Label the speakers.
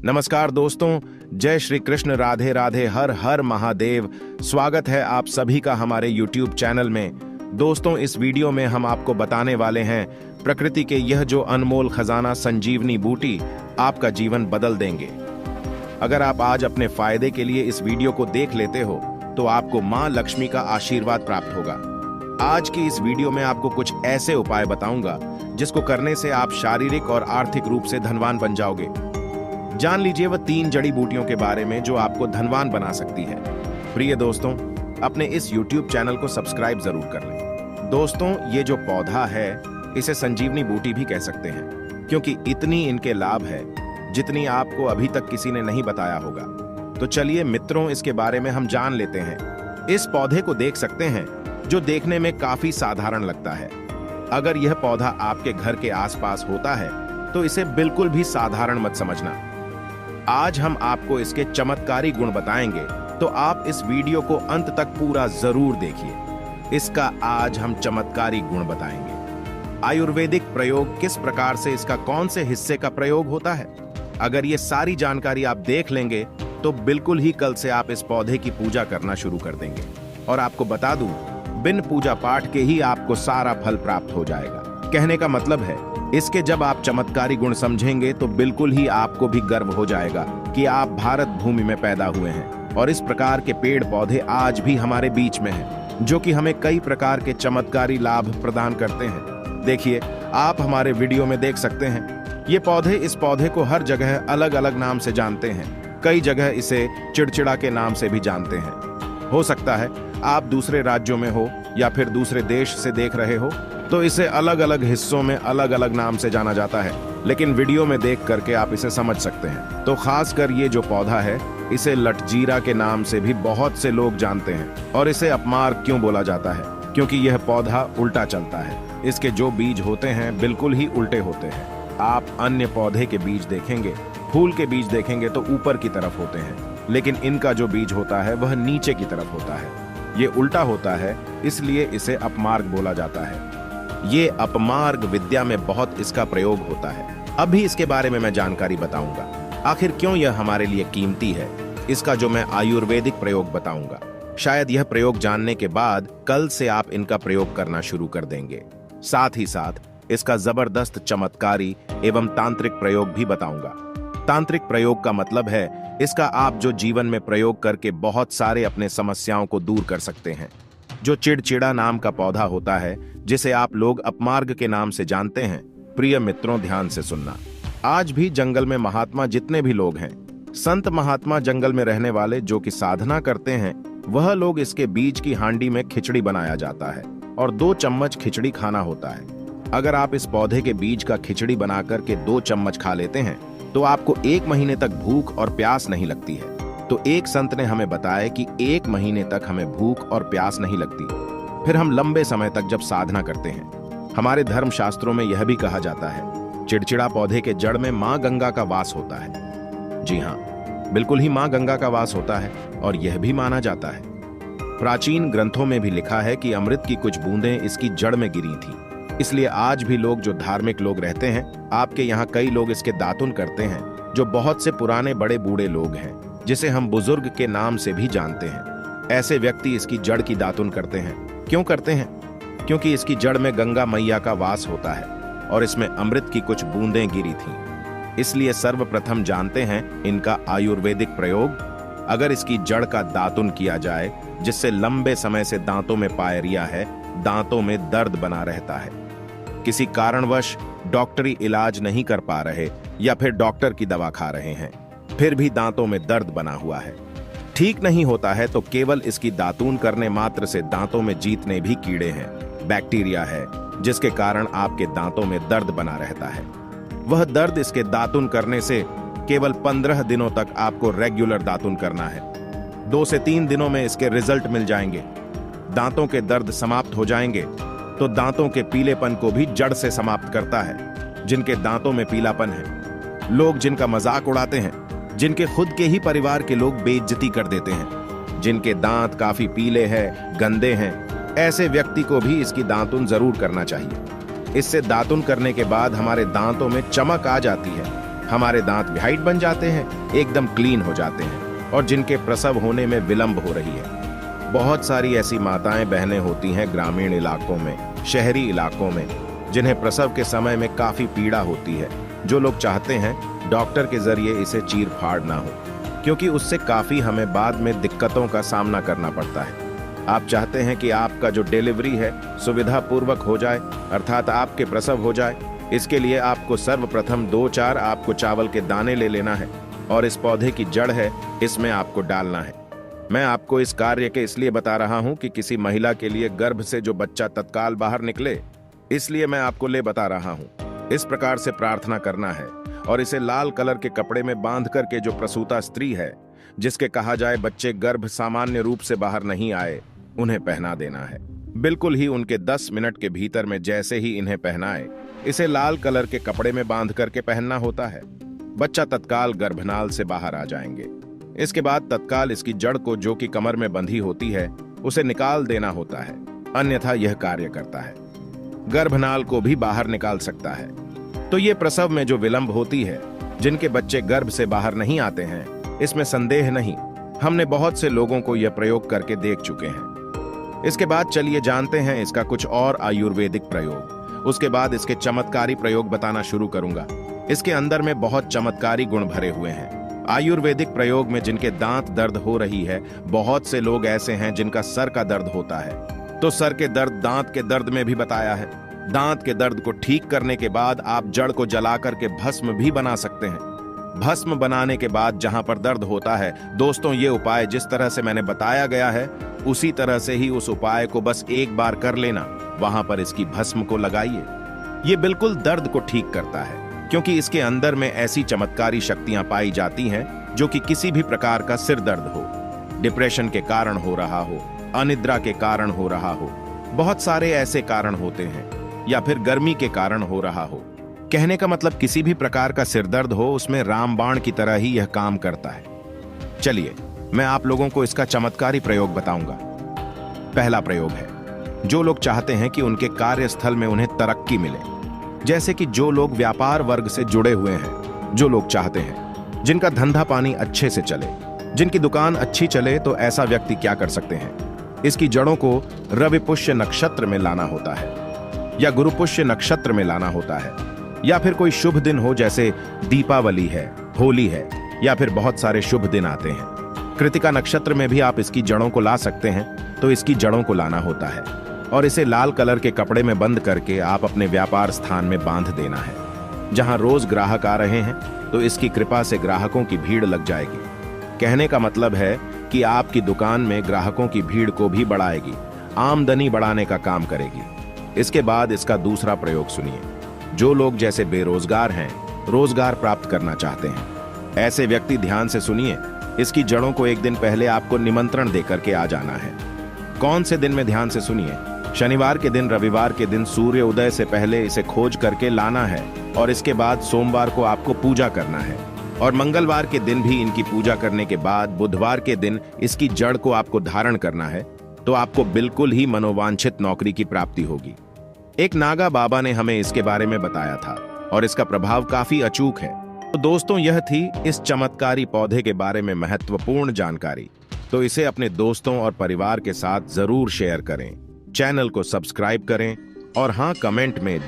Speaker 1: नमस्कार दोस्तों, जय श्री कृष्ण, राधे राधे, हर हर महादेव। स्वागत है आप सभी का हमारे YouTube चैनल में। दोस्तों, इस वीडियो में हम आपको बताने वाले हैं प्रकृति के यह जो अनमोल खजाना संजीवनी बूटी आपका जीवन बदल देंगे। अगर आप आज अपने फायदे के लिए इस वीडियो को देख लेते हो तो आपको मां लक्ष्मी का आशीर्वाद प्राप्त होगा। आज की इस वीडियो में आपको कुछ ऐसे उपाय बताऊंगा जिसको करने से आप शारीरिक और आर्थिक रूप से धनवान बन जाओगे। जान लीजिए वह 3 जड़ी बूटियों के बारे में जो आपको धनवान बना सकती है। प्रिय दोस्तों, अपने इस YouTube चैनल को सब्सक्राइब जरूर कर लें। दोस्तों, ये जो पौधा है इसे संजीवनी बूटी भी कह सकते हैं, क्योंकि इतनी इनके लाभ है जितनी आपको अभी तक किसी ने नहीं बताया होगा। तो चलिए मित्रों, इसके बारे में हम जान लेते हैं। इस पौधे को देख सकते हैं जो देखने में काफी साधारण लगता है। अगर यह पौधा आपके घर के आसपास होता है तो इसे बिल्कुल भी साधारण मत समझना। आज हम आपको इसके चमत्कारी गुण बताएंगे, तो आप इस वीडियो को अंत तक पूरा जरूर देखिए। इसका आज हम चमत्कारी गुण बताएंगे। आयुर्वेदिक प्रयोग किस प्रकार से, इसका कौन से हिस्से का प्रयोग होता है। अगर ये सारी जानकारी आप देख लेंगे तो बिल्कुल ही कल से आप इस पौधे की पूजा करना शुरू कर देंगे। और आपको बता दूं, बिन पूजा पाठ के ही आपको सारा फल प्राप्त हो जाएगा। कहने का मतलब है, इसके जब आप चमत्कारी गुण समझेंगे तो बिल्कुल ही आपको भी गर्व हो जाएगा कि आप भारत भूमि में पैदा हुए हैं और इस प्रकार के पेड़ पौधे आज भी हमारे बीच में हैं, जो कि हमें कई प्रकार के चमत्कारी लाभ प्रदान करते हैं। देखिए, आप हमारे वीडियो में देख सकते हैं ये पौधे, इस पौधे को हर जगह अलग अलग नाम से जानते हैं। कई जगह इसे चिड़चिड़ा के नाम से भी जानते हैं। हो सकता है आप दूसरे राज्यों में हो या फिर दूसरे देश से देख रहे हो तो इसे अलग अलग हिस्सों में अलग अलग नाम से जाना जाता है, लेकिन वीडियो में देख करके आप इसे समझ सकते हैं। तो खासकर ये जो पौधा है इसे लटजीरा के नाम से भी बहुत से लोग जानते हैं। और इसे अपमार्ग क्यों बोला जाता है? क्योंकि यह पौधा उल्टा चलता है। इसके जो बीज होते हैं बिल्कुल ही उल्टे होते हैं। आप अन्य पौधे के बीज देखेंगे, फूल के बीज देखेंगे तो ऊपर की तरफ होते हैं, लेकिन इनका जो बीज होता है वह नीचे की तरफ होता है। ये उल्टा होता है, इसलिए इसे अपमार्ग बोला जाता है। ये अपमार्ग विद्या में बहुत इसका प्रयोग होता है। अब भी इसके बारे में मैं जानकारी बताऊंगा। आखिर क्यों यह हमारे लिए कीमती है, इसका जो मैं आयुर्वेदिक प्रयोग बताऊंगा। शायद यह प्रयोग जानने के बाद कल से आप इनका प्रयोग करना शुरू कर देंगे। साथ ही साथ इसका जबरदस्त चमत्कारी एवं तांत्रिक प्रयोग भी बताऊंगा। तांत्रिक प्रयोग का मतलब है इसका आप जो जीवन में प्रयोग करके बहुत सारे अपने समस्याओं को दूर कर सकते हैं। जो चिड़चिड़ा नाम का पौधा होता है, जिसे आप लोग अपमार्ग के नाम से जानते हैं, प्रिय मित्रों ध्यान से सुनना। आज भी जंगल में महात्मा जितने भी लोग हैं, संत महात्मा, जंगल में रहने वाले जो कि साधना करते हैं, वह लोग इसके बीज की हांडी में खिचड़ी बनाया जाता है और 2 चम्मच खिचड़ी खाना होता है। अगर आप इस पौधे के बीज का खिचड़ी बना करके 2 चम्मच खा लेते हैं तो आपको 1 महीने तक भूख और प्यास नहीं लगती है। तो एक संत ने हमें बताया कि 1 महीने तक हमें भूख और प्यास नहीं लगती। फिर हम लंबे समय तक जब साधना करते हैं, हमारे धर्म शास्त्रों में यह भी कहा जाता है चिड़चिड़ा पौधे के जड़ में मां गंगा का वास होता है। जी हाँ, बिल्कुल ही मां गंगा का वास होता है। और यह भी माना जाता है, प्राचीन ग्रंथों में भी लिखा है कि अमृत की कुछ बूंदें इसकी जड़ में गिरी थी। इसलिए आज भी लोग जो धार्मिक लोग रहते हैं, आपके यहाँ कई लोग इसके दातुन करते हैं, जो बहुत से पुराने बड़े बूढ़े लोग हैं, जिसे हम बुजुर्ग के नाम से भी जानते हैं। ऐसे व्यक्ति इसकी जड़ की दातुन करते हैं। क्यों करते हैं? क्योंकि इसकी जड़ में गंगा मैया का वास होता है और इसमें अमृत की कुछ बूंदें गिरी थीं। इसलिए सर्वप्रथम जानते हैं इनका आयुर्वेदिक प्रयोग। अगर इसकी जड़ का दातुन किया जाए, जिससे लंबे समय से दांतों में पायरिया है, दांतों में दर्द बना रहता है, किसी कारणवश डॉक्टरी इलाज नहीं कर पा रहे या फिर डॉक्टर की दवा खा रहे हैं, फिर भी दांतों में दर्द बना हुआ है, ठीक नहीं होता है, तो केवल इसकी दातून करने मात्र से दांतों में जीतने भी कीड़े हैं, बैक्टीरिया है, जिसके कारण आपके दांतों में दर्द बना रहता है। वह दर्द इसके दातून करने से केवल 15 दिनों तक आपको रेगुलर दातून करना है। 2 से 3 दिनों में इसके रिजल्ट मिल जाएंगे। दांतों के दर्द समाप्त हो जाएंगे तो दांतों के पीलेपन को भी जड़ से समाप्त करता है। जिनके दांतों में पीलापन है, लोग जिनका मजाक उड़ाते हैं, जिनके खुद के ही परिवार के लोग बेइज्जती कर देते हैं, जिनके दांत काफी पीले हैं, गंदे हैं, ऐसे व्यक्ति को भी इसकी दातुन जरूर करना चाहिए। इससे दातुन करने के बाद हमारे दांतों में चमक आ जाती है हमारे दांत व्हाइट बन जाते हैं, एकदम क्लीन हो जाते हैं, और जिनके प्रसव होने में विलंब हो रही है। बहुत सारी ऐसी माताएं बहनें होती हैं ग्रामीण इलाकों में, शहरी इलाकों में, जिन्हें प्रसव के समय में काफी पीड़ा होती है, जो लोग चाहते हैं डॉक्टर के जरिए इसे चीर फाड़ ना हो, क्योंकि उससे काफी हमें बाद में दिक्कतों का सामना करना पड़ता है। आप चाहते हैं कि आपका जो डिलीवरी है सुविधा पूर्वक हो जाए, अर्थात आपके प्रसव हो जाए। इसके लिए आपको सर्वप्रथम 2-4 आपको चावल के दाने ले लेना है, और इस पौधे की जड़ है, इसमें आपको डालना है। मैं आपको इस कार्य के इसलिए बता रहा हूं कि किसी महिला के लिए गर्भ से जो बच्चा तत्काल बाहर निकले, इसलिए मैं आपको बता रहा हूं। इस प्रकार से प्रार्थना करना है, और इसे लाल कलर के कपड़े में बांध करके जो प्रसूता स्त्री है, जिसके कहा जाए बच्चे गर्भ सामान्य रूप से बाहर नहीं आए, उन्हें पहना देना है। बिल्कुल ही उनके 10 मिनट के भीतर में जैसे ही इन्हें पहनाए, इसे लाल कलर के कपड़े में बांध करके पहनना होता है। बच्चा तत्काल गर्भनाल से बाहर आ जाएंगे। इसके बाद तत्काल इसकी जड़ को, जो कि कमर में बंधी होती है, उसे निकाल देना होता है, अन्यथा यह कार्य करता है, गर्भनाल को भी बाहर निकाल सकता है। तो ये प्रसव में जो विलंब होती है, जिनके बच्चे गर्भ से बाहर नहीं आते हैं, इसमें संदेह नहीं, हमने बहुत से लोगों को यह प्रयोग करके देख चुके हैं। इसके बाद चलिए जानते हैं इसका कुछ और आयुर्वेदिक प्रयोग। उसके बाद इसके चमत्कारी प्रयोग बताना शुरू करूंगा। इसके अंदर में बहुत चमत्कारी गुण भरे हुए हैं। आयुर्वेदिक प्रयोग में जिनके दांत दर्द हो रही है, बहुत से लोग ऐसे हैं जिनका सर का दर्द होता है, तो सर के दर्द दांत के दर्द में भी बताया है। दांत के दर्द को ठीक करने के बाद आप जड़ को जला करके भस्म भी बना सकते हैं। भस्म बनाने के बाद जहां पर दर्द होता है, दोस्तों ये उपाय जिस तरह से मैंने बताया गया है, उसी तरह से ही उस उपाय को बस एक बार कर लेना, वहां पर इसकी भस्म को लगाइए। ये बिल्कुल दर्द को ठीक करता है, क्योंकि इसके अंदर में ऐसी चमत्कारी शक्तियां पाई जाती हैं, जो कि किसी भी प्रकार का सिर दर्द हो, डिप्रेशन के कारण हो रहा हो, अनिद्रा के कारण हो रहा हो, बहुत सारे ऐसे कारण होते हैं, या फिर गर्मी के कारण हो रहा हो। कहने का मतलब किसी भी प्रकार का सिर दर्द हो, उसमें रामबाण की तरह ही यह काम करता है। चलिए मैं आप लोगों को इसका चमत्कारी प्रयोग बताऊंगा। पहला प्रयोग है, जो लोग चाहते हैं कि उनके कार्यस्थल में उन्हें तरक्की मिले, जैसे कि जो लोग व्यापार वर्ग से जुड़े हुए हैं, जो लोग चाहते हैं जिनका धंधा पानी अच्छे से चले, जिनकी दुकान अच्छी चले, तो ऐसा व्यक्ति क्या कर सकते हैं, इसकी जड़ों को रवि पुष्य नक्षत्र में लाना होता है, या गुरु पुष्य नक्षत्र में लाना होता है, या फिर कोई शुभ दिन हो, जैसे दीपावली है, होली है, या फिर बहुत सारे शुभ दिन आते हैं। कृतिका नक्षत्र में भी आप इसकी जड़ों को ला सकते हैं, तो इसकी जड़ों को लाना होता है, और इसे लाल कलर के कपड़े में बंद करके आप अपने व्यापार स्थान में बांध देना है। जहां रोज ग्राहक आ रहे हैं, तो इसकी कृपा से ग्राहकों की भीड़ लग जाएगी। कहने का मतलब है कि आपकी दुकान में ग्राहकों की भीड़ को भी बढ़ाएगी, आमदनी बढ़ाने का काम करेगी। इसके बाद इसका दूसरा प्रयोग सुनिए। जो लोग जैसे बेरोजगार हैं, रोजगार प्राप्त करना चाहते हैं, ऐसे व्यक्ति ध्यान से सुनिए। इसकी जड़ों को एक दिन पहले आपको निमंत्रण देकर के आ जाना है। कौन से दिन में, ध्यान से सुनिए। शनिवार के दिन, रविवार के दिन सूर्य उदय से पहले इसे खोज करके लाना है, और इसके बाद सोमवार को आपको पूजा करना है, और मंगलवार के दिन भी इनकी पूजा करने के बाद बुधवार के दिन इसकी जड़ को आपको धारण करना है, तो आपको बिल्कुल ही मनोवांछित नौकरी की प्राप्ति होगी। एक नागा बाबा ने हमें इसके बारे में बताया था, और इसका प्रभाव काफी अचूक है। तो दोस्तों, यह थी इस चमत्कारी पौधे के बारे में महत्वपूर्ण जानकारी। तो इसे अपने दोस्तों और परिवार के साथ जरूर शेयर करें, चैनल को सब्सक्राइब करें, और हाँ, कमेंट में